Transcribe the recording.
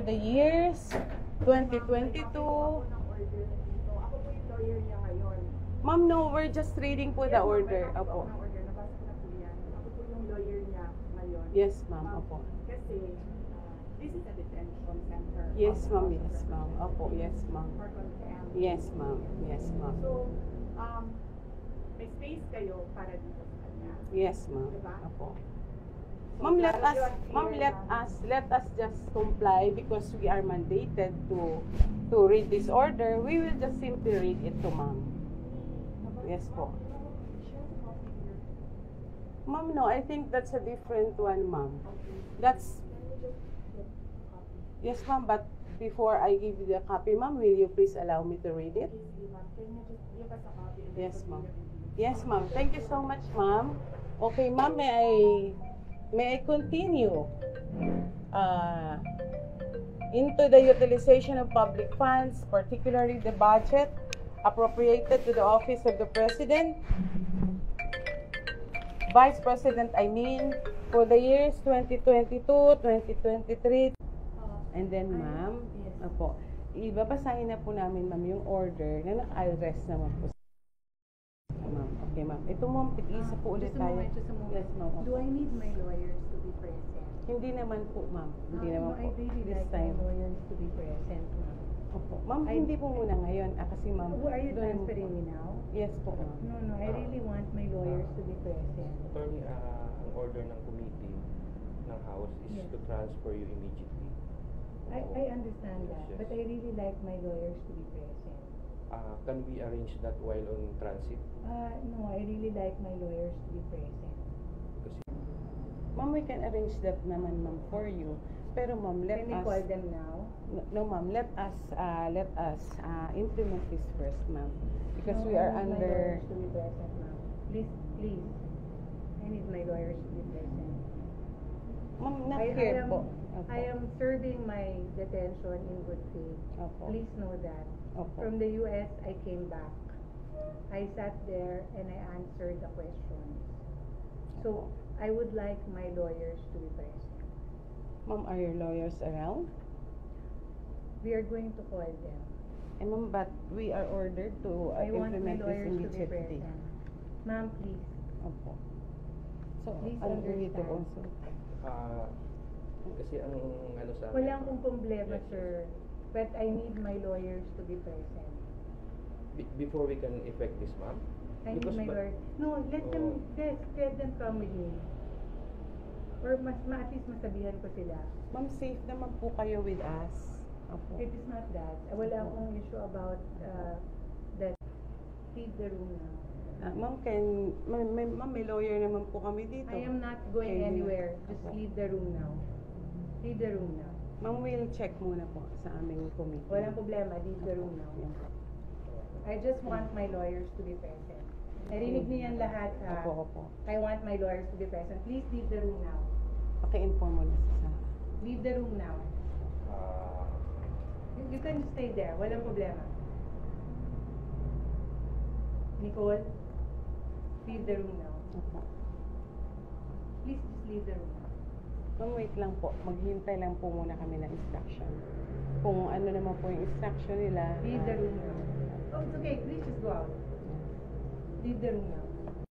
the years 2022. Ako po yung lawyer niya ngayon. Ma'am, no, we're just reading po the order. Opo. Ng order, nabasa ko na po yan. Ako po yung lawyer niya ngayon. Yes, ma'am. Opo. Kasi, this is a detention center. Yes, ma'am. Yes, ma'am. Opo. Yes, ma'am. For contempt. Yes, ma'am. Yes, ma'am. So, may space kayo para dito sa kanya. Yes, ma'am. Diba? Opo. So, Ma'am, let us just comply because we are mandated to read this order. We will just simply read it to ma'am. Yes po. Ma'am, no, I think that's a different one, ma'am. That's yes, ma'am. But before I give you the copy, ma'am, will you please allow me to read it? Can you just give us a copy? Yes, ma'am. Yes, ma'am. Thank you so much, ma'am. Okay, ma'am, may I continue into the utilization of public funds, particularly the budget appropriated to the office of the President, Vice President, I mean, for the years 2022, 2023, and then, ma'am, opo, ibabasahin na po namin, ma'am, yung order na naka-address naman po. Ma'am, okay, ma'am. Ito, ma'am, tig-isa po ulit tayo. Yes, ma'am. Do I need my lawyers to be present? Hindi naman po, ma'am. Hindi naman po. I really This like time. my lawyers to be present, ma'am. Opo. Ma'am, hindi po muna ngayon. Kasi, ma'am. Are you doon transferring po. me now? Yes po, ma'am. No, I really want my lawyers to be present. Attorney, ang order ng committee ng House is Yes. to transfer you immediately. I understand that, Yes, but I really like my lawyers to be present. Can we arrange that while on transit? No, I really like my lawyers to be present. Kasi Ma'am, we can arrange that naman, ma'am, for you. Pero, ma'am, let Can we us... call them now? No, ma'am. Let us implement this first, ma'am. Because No, we are I need my under... lawyers to be present, ma'am. Please. I need my lawyers to be present. Ma'am, not I here am- po. Opo. I am serving my detention in good faith. Opo. Please know that. Opo. From the US, I came back. I sat there and I answered the questions. So, I would like my lawyers to be present. Ma'am, are your lawyers around? We are going to call them. Ma'am, but we are ordered to I want my implement this lawyers to be immediately. present. Ma'am, please. Opo. So, Please we need to understand. consult. kasi ang ano sa akin, Walang kong problema, Yes, yes. sir. But I need my lawyers to be present. Before we can effect this, ma'am? I need Because my but- lawyers. No, let them, let them come with me. Or at least masabihan ko sila. Ma'am, safe naman po kayo with us. Opo. It is not that. Wala akong issue about that. Leave the room now. Ma'am, ma'am, may lawyer naman po kami dito. I am not going Okay, anywhere. ma'am. Just Opo. leave the room now. Leave the room now. Ma'am, we'll check muna po sa aming committee. Walang problema. Leave the room now. I just want my lawyers to be present. Narinig niyo yan lahat, ha? Opo, opo. I want my lawyers to be present. Please leave the room now. Paki-inform mo na sa... Leave the room now. You can stay there. Walang problema. Nicole, leave the room now. Opo. Please just leave the room now. Ma'am, wait lang po. Maghintay lang po muna kami ng instruction. Kung ano naman po yung instruction nila. Leave the room now. Oh, it's okay. Please just go out. Leave the room now.